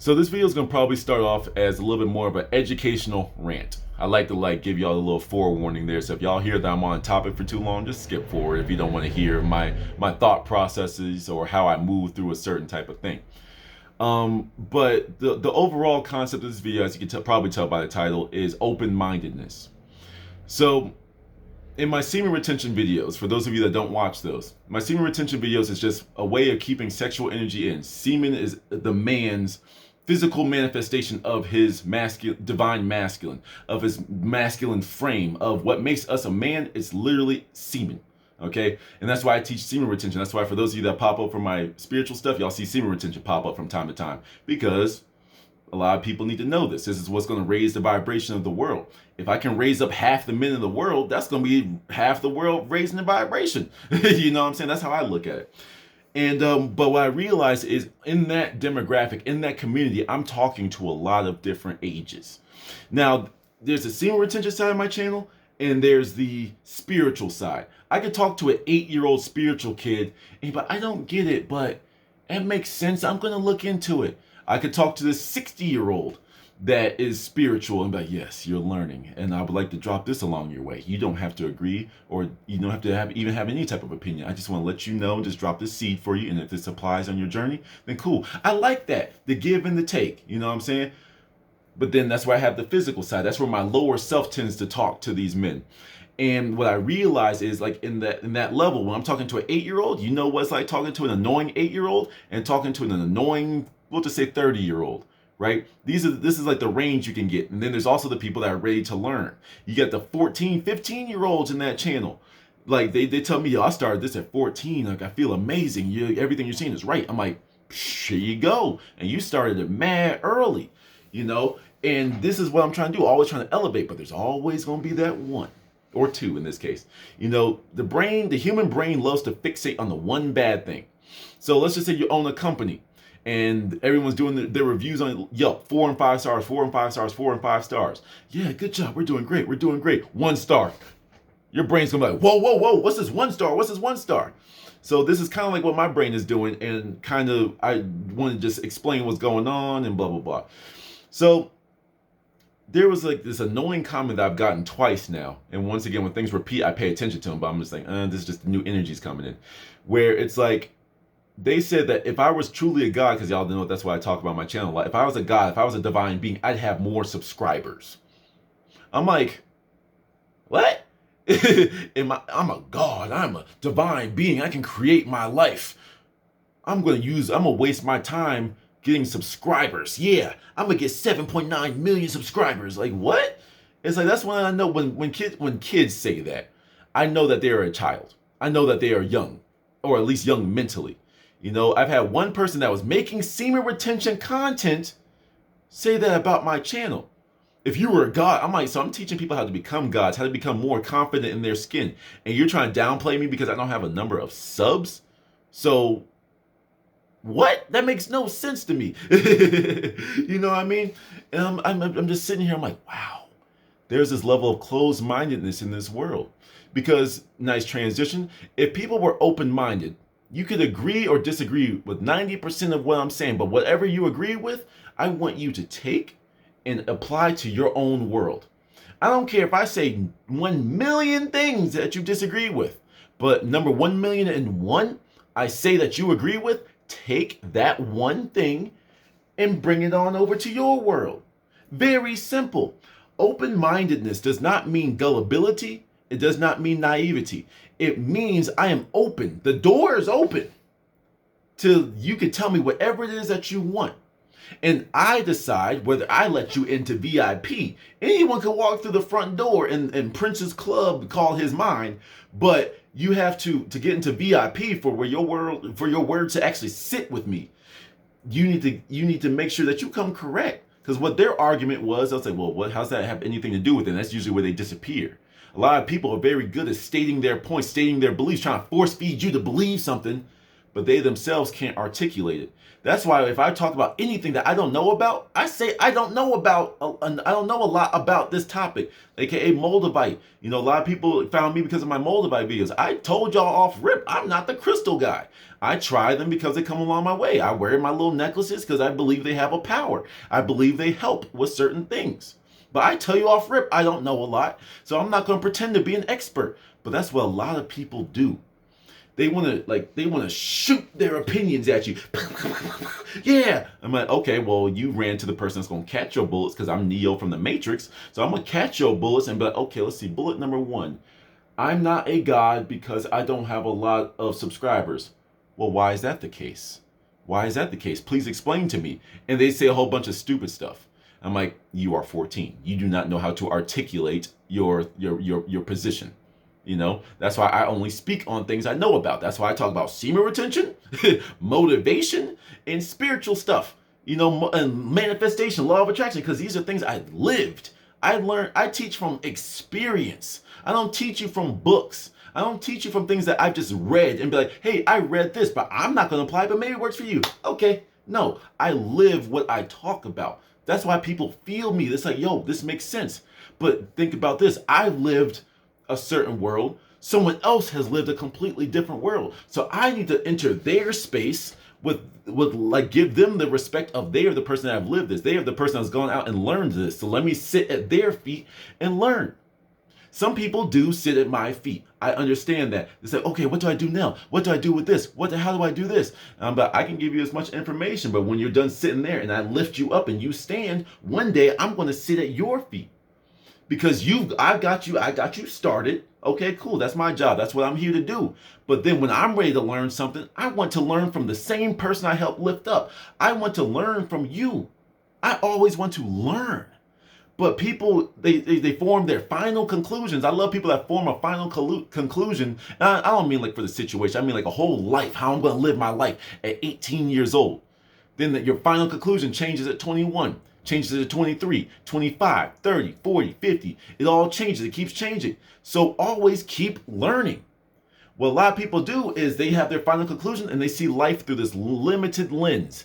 So this video is going to probably start off as a little bit more of an educational rant. I like to give y'all a little forewarning there. So if y'all hear that I'm on topic for too long, just skip forward if you don't want to hear my thought processes or how I move through a certain type of thing. But the overall concept of this video, as you can probably tell by the title, is open-mindedness. So in my semen retention videos, for those of you that don't watch those, my semen retention videos is just a way of keeping sexual energy in. Semen is the man's physical manifestation of his divine masculine, of his masculine frame, of what makes us a man. It's literally semen. Okay, and that's why I teach semen retention. That's why for those of you that pop up from my spiritual stuff, y'all see semen retention pop up from time to time, because a lot of people need to know this. This is what's going to raise the vibration of the world. If I can raise up half the men in the world, that's going to be half the world raising the vibration. You know what I'm saying? That's how I look at it. And but what I realize is in that demographic, in that community, I'm talking to a lot of different ages. Now, there's the semen retention side of my channel, and there's the spiritual side. I could talk to an 8-year-old spiritual kid, but I don't get it, but it makes sense. I'm going to look into it. I could talk to this 60-year-old that is spiritual and be like, yes, you're learning, and I would like to drop this along your way. You don't have to agree, or you don't have to even have any type of opinion. I just want to let you know, just drop this seed for you, and if this applies on your journey, then cool. I like that, the give and the take, you know what I'm saying? But then that's where I have the physical side. That's where my lower self tends to talk to these men. And what I realize is, like, in that level, when I'm talking to an 8-year-old, you know what it's like talking to an annoying 8-year-old and talking to an annoying, we'll just say 30-year-old. Right? This is like the range you can get. And then there's also the people that are ready to learn. You got the 14, 15-year-olds in that channel. Like they tell me, yo, I started this at 14. Like, I feel amazing. Everything you're saying is right. I'm like, here you go. And you started it mad early, you know? And this is what I'm trying to do. Always trying to elevate, but there's always going to be that one or two in this case. You know, the human brain loves to fixate on the one bad thing. So let's just say you own a company, and everyone's doing their reviews on Yelp, 4 and 5 stars, 4 and 5 stars, 4 and 5 stars. Yeah, good job. We're doing great. We're doing great. 1 star. Your brain's gonna be like, whoa, whoa, whoa. What's this 1 star? What's this 1 star? So this is kind of like what my brain is doing, and kind of I want to just explain what's going on and blah, blah, blah. So there was like this annoying comment that I've gotten twice now. And once again, when things repeat, I pay attention to them, but I'm just like, this is just the new energies coming in. Where it's like, they said that if I was truly a god, because y'all know that's why I talk about my channel a lot. If I was a god, if I was a divine being, I'd have more subscribers. I'm like, what? I'm a god. I'm a divine being. I can create my life. I'm gonna waste my time getting subscribers. Yeah, I'm gonna get 7.9 million subscribers. Like, what? It's like, that's when I know when kids say that, I know that they are a child. I know that they are young, or at least young mentally. You know, I've had one person that was making semen retention content say that about my channel. If you were a god, I'm teaching people how to become gods, how to become more confident in their skin. And you're trying to downplay me because I don't have a number of subs? So, what? That makes no sense to me. You know what I mean? And I'm just sitting here, I'm like, wow, there's this level of closed-mindedness in this world. Because, nice transition, if people were open-minded, you could agree or disagree with 90% of what I'm saying, but whatever you agree with, I want you to take and apply to your own world. I don't care if I say 1 million things that you disagree with, but number 1,000,001, I say that you agree with, take that one thing and bring it on over to your world. Very simple. Open-mindedness does not mean gullibility. It does not mean naivety. It means I am open. The door is open till you can tell me whatever it is that you want. And I decide whether I let you into VIP. Anyone can walk through the front door and Prince's Club call his mine, but you have to get into VIP for your word to actually sit with me. You need to make sure that you come correct. Because what their argument was, they'll say, well, how's that have anything to do with it? And that's usually where they disappear. A lot of people are very good at stating their points, stating their beliefs, trying to force feed you to believe something, but they themselves can't articulate it. That's why if I talk about anything that I don't know about, I say I don't know a lot about this topic, aka Moldavite. A lot of people found me because of my Moldavite videos. I told y'all off rip, I'm not the crystal guy. I try them because they come along my way. I wear my little necklaces because I believe they have a power. I believe they help with certain things. But I tell you off rip, I don't know a lot, so I'm not going to pretend to be an expert. But that's what a lot of people do. They want to shoot their opinions at you. Yeah. I'm like, okay, well, you ran to the person that's going to catch your bullets because I'm Neo from the Matrix. So I'm going to catch your bullets and be like, okay, let's see. Bullet number 1. I'm not a god because I don't have a lot of subscribers. Well, why is that the case? Why is that the case? Please explain to me. And they say a whole bunch of stupid stuff. I'm like, you are 14. You do not know how to articulate your position. That's why I only speak on things I know about. That's why I talk about semen retention, motivation, and spiritual stuff, and manifestation, law of attraction, because these are things I've lived. I learned, I teach from experience. I don't teach you from books. I don't teach you from things that I've just read and be like, hey, I read this, but I'm not going to apply it, but maybe it works for you. Okay. No, I live what I talk about. That's why people feel me. It's like, yo, this makes sense. But think about this. I lived a certain world. Someone else has lived a completely different world. So I need to enter their space with give them the respect of they are the person that have lived this. They are the person that's gone out and learned this. So let me sit at their feet and learn. Some people do sit at my feet. I understand that. They say, okay, what do I do now? What do I do with this? How do I do this? But I can give you as much information, but when you're done sitting there and I lift you up and you stand, one day I'm going to sit at your feet. Because I got you started. Okay, cool. That's my job. That's what I'm here to do. But then when I'm ready to learn something, I want to learn from the same person I helped lift up. I want to learn from you. I always want to learn. But people, they form their final conclusions. I love people that form a final conclusion. And I don't mean like for the situation. I mean like a whole life, how I'm going to live my life at 18 years old. Then your final conclusion changes at 21. Changes to 23, 25, 30, 40, 50. It all changes. It keeps changing. So always keep learning. What a lot of people do is they have their final conclusion and they see life through this limited lens.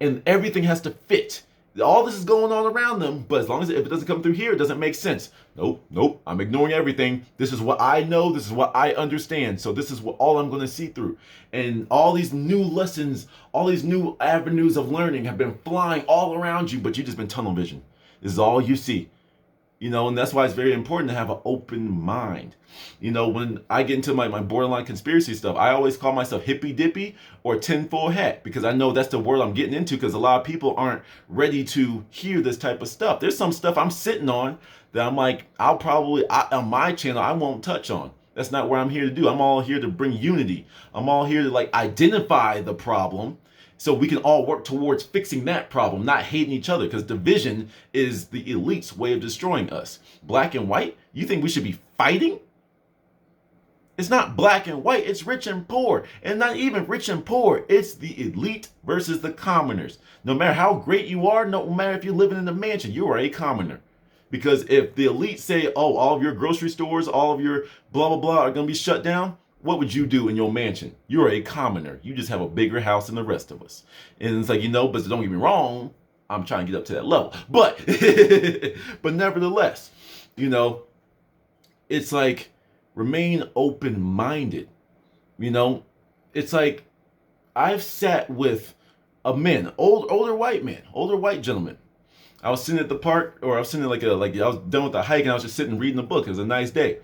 And everything has to fit. All this is going on around them, but as long as if it doesn't come through here, it doesn't make sense. Nope, I'm ignoring everything. This is what I know. This is what I understand. So this is all I'm going to see through. And all these new lessons, all these new avenues of learning have been flying all around you, but you've just been tunnel vision. This is all you see. And that's why it's very important to have an open mind. When I get into my borderline conspiracy stuff, I always call myself hippy dippy or tinfoil hat, because I know that's the word I'm getting into, because a lot of people aren't ready to hear this type of stuff. There's some stuff I'm sitting on that I'm like, on my channel, I won't touch on. That's not what I'm here to do. I'm all here to bring unity. I'm all here to identify the problem, so we can all work towards fixing that problem, not hating each other, because division is the elite's way of destroying us. Black and white, you think we should be fighting? It's not black and white, it's rich and poor. And not even rich and poor, it's the elite versus the commoners. No matter how great you are, no matter if you're living in a mansion, you are a commoner. Because if the elite say, oh, all of your grocery stores, all of your blah, blah, blah are going to be shut down, what would you do in your mansion? You're a commoner. You just have a bigger house than the rest of us. And it's like, but don't get me wrong, I'm trying to get up to that level. But, but nevertheless, it's like, remain open-minded. It's like, I've sat with a man, older white gentleman. I was sitting at the park, or I was sitting I was done with the hike and I was just sitting reading a book. It was a nice day.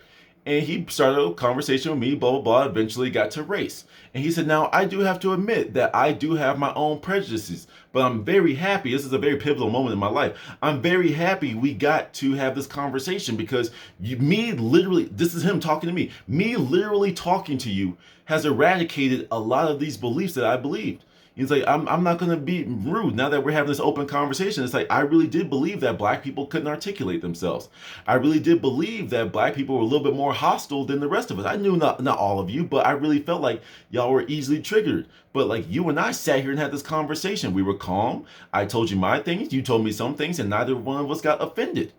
And he started a conversation with me, blah, blah, blah, eventually got to race. And he said, now, I do have to admit that I do have my own prejudices, but I'm very happy. This is a very pivotal moment in my life. I'm very happy we got to have this conversation, because this is him talking to me. Me literally talking to you has eradicated a lot of these beliefs that I believed. He's like, I'm not going to be rude now that we're having this open conversation. It's like, I really did believe that black people couldn't articulate themselves. I really did believe that black people were a little bit more hostile than the rest of us. I knew not all of you, but I really felt like y'all were easily triggered. But you and I sat here and had this conversation. We were calm. I told you my things. You told me some things, and neither one of us got offended.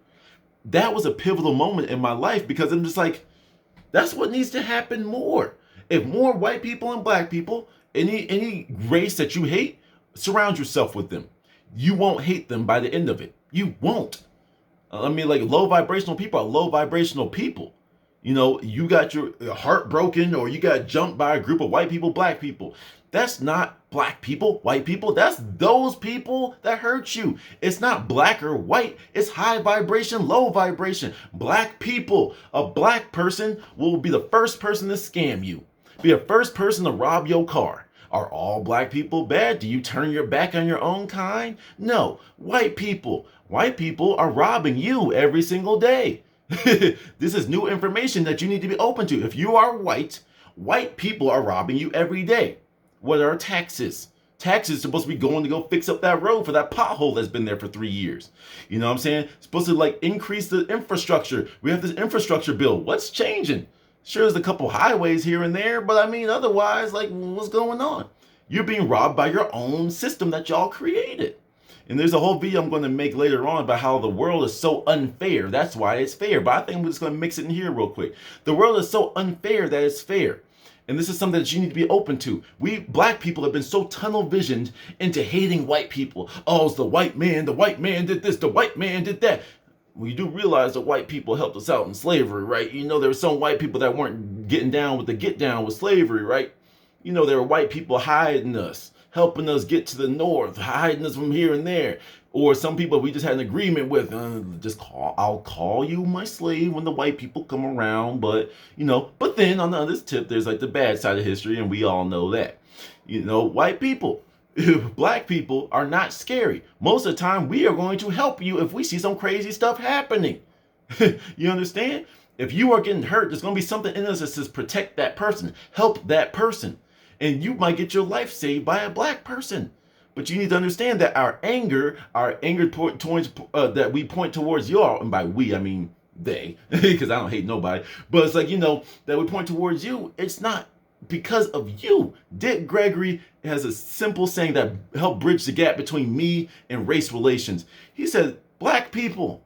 That was a pivotal moment in my life, because I'm just like, that's what needs to happen more. If more white people and black people, any race that you hate, surround yourself with them. You won't hate them by the end of it. You won't. I mean, like, low vibrational people are low vibrational people. You know, you got your heart broken or you got jumped by a group of white people, black people. That's not black people, white people. That's those people that hurt you. It's not black or white. It's high vibration, low vibration. Black people. A black person will be the first person to scam you. Be the first person to rob your car. Are all black people bad? Do you turn your back on your own kind? No. White people. White people are robbing you every single day. This is new information that you need to be open to. If you are white, white people are robbing you every day. What are taxes? Taxes supposed to be going to go fix up that road for that pothole that's been there for 3 years. You know what I'm saying? Supposed to like increase the infrastructure. We have this infrastructure bill. What's changing? Sure, there's a couple highways here and there, but I mean, otherwise, like, what's going on? You're being robbed by your own system that y'all created. And there's a whole video I'm going to make later on about how the world is so unfair. That's why it's fair. But I think we're just going to mix it in here real quick. The world is so unfair that it's fair. And this is something that you need to be open to. We black people have been so tunnel visioned into hating white people. Oh, it's the white man did this, the white man did that. Well, you do realize that white people helped us out in slavery, right? You know, there were some white people that weren't getting down with the get down with slavery, right? You know, there were white people hiding us, helping us get to the north, hiding us from here and there. Or some people we just had an agreement with, I'll call you my slave when the white people come around. But, you know, but then on the other tip, there's like the bad side of history, and we all know that. You know, white people, black people are not scary. Most of the time, we are going to help you if we see some crazy stuff happening. You understand? If you are getting hurt, there's going to be something in us that says protect that person, help that person. And you might get your life saved by a black person. But you need to understand that our anger towards that we point towards you all, and by we, I mean they, because I don't hate nobody. But it's like, you know, that we point towards you, it's not because of you. Dick Gregory has a simple saying that helped bridge the gap between me and race relations. He said, black people,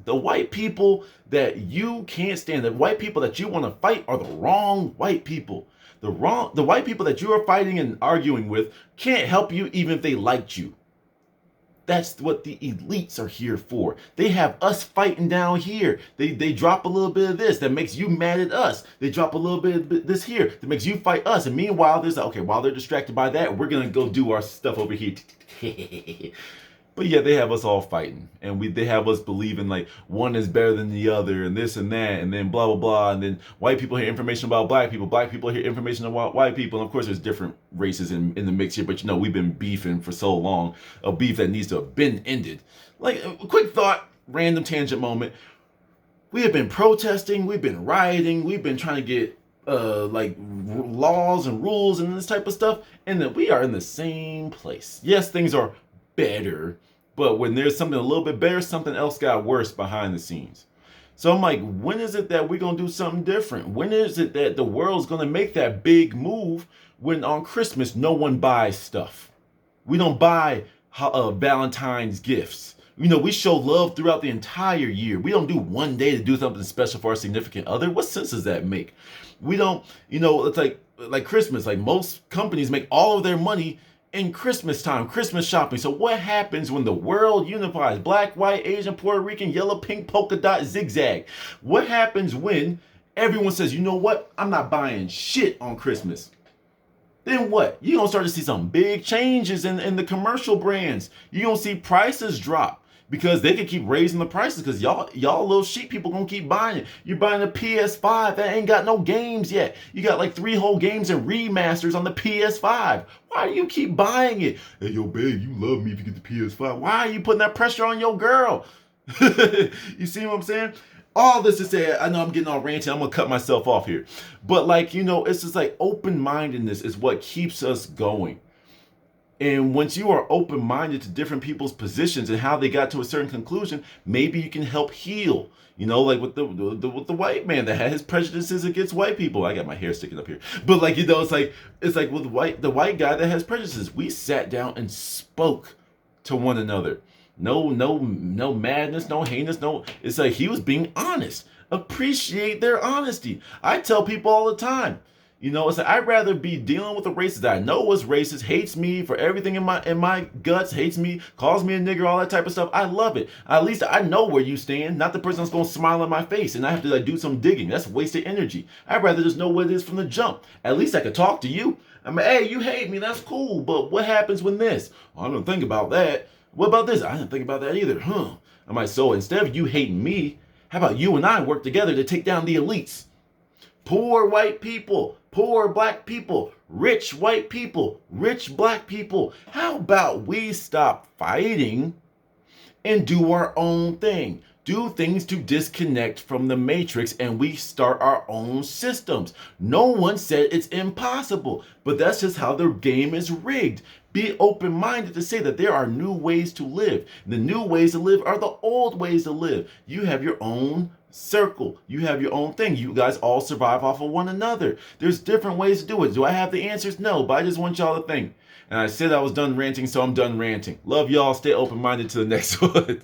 the white people that you can't stand, the white people that you want to fight are the wrong white people. The white people that you are fighting and arguing with can't help you even if they liked you. That's what the elites are here for. They have us fighting down here. They drop a little bit of this that makes you mad at us. They drop a little bit of this here that makes you fight us. And meanwhile, there's okay, while they're distracted by that, we're gonna go do our stuff over here. But yeah, they have us all fighting, and they have us believing like one is better than the other, and this and that, and then blah blah blah, and then white people hear information about black people hear information about white people, and of course there's different races in the mix here, but you know we've been beefing for so long, a beef that needs to have been ended. Like a quick thought, random tangent moment. We have been protesting, we've been rioting, we've been trying to get like laws and rules and this type of stuff, and that we are in the same place. Yes, things are better, but when there's something a little bit better, something else got worse behind the scenes. So I'm like, when is it that we're going to do something different? When is it that the world's going to make that big move when on Christmas no one buys stuff? We don't buy Valentine's gifts. You know, we show love throughout the entire year. We don't do one day to do something special for our significant other. What sense does that make? We don't, you know, it's like Christmas. Like most companies make all of their money in Christmas time, Christmas shopping. So what happens when the world unifies? Black, white, Asian, Puerto Rican, yellow, pink, polka dot, zigzag. What happens when everyone says, you know what? I'm not buying shit on Christmas. Then what? You're going to start to see some big changes in the commercial brands. You're going to see prices drop because they can keep raising the prices because y'all little sheep people going to keep buying it. You're buying a PS5 that ain't got no games yet. You got like 3 whole games and remasters on the PS5. Why do you keep buying it? Hey, yo, babe, you love me if you get the PS5. Why are you putting that pressure on your girl? You see what I'm saying? All this to say, I know I'm getting all ranty. I'm going to cut myself off here. But like, you know, it's just like open-mindedness is what keeps us going. And once you are open-minded to different people's positions and how they got to a certain conclusion, maybe you can help heal. You know, like with the white man that had his prejudices against white people. I got my hair sticking up here. But like, you know, it's like with the white guy that has prejudices. We sat down and spoke to one another. No madness, no heinous, no. It's like he was being honest. Appreciate their honesty. I tell people all the time, You know, it's like I'd rather be dealing with a racist that I know is racist, hates me for everything in my guts, hates me, calls me a nigger, all that type of stuff. I love it. At least I know where you stand, not the person that's gonna smile in my face and I have to like do some digging. That's wasted energy. I'd rather just know what it is from the jump. At least I could talk to you. I mean, hey, you hate me, that's cool, but what happens when this? Well, I don't think about that. What about this? I didn't think about that either. I'm like, so instead of you hating me, how about you and I work together to take down the elites? Poor white people, poor black people, rich white people, rich black people. How about we stop fighting and do our own thing? Do things to disconnect from the matrix and we start our own systems. No one said it's impossible, but that's just how the game is rigged. Be open-minded to say that there are new ways to live. The new ways to live are the old ways to live. You have your own circle. You have your own thing. You guys all survive off of one another. There's different ways to do it. Do I have the answers? No, but I just want y'all to think. And I said I was done ranting, so I'm done ranting. Love y'all. Stay open-minded to the next one.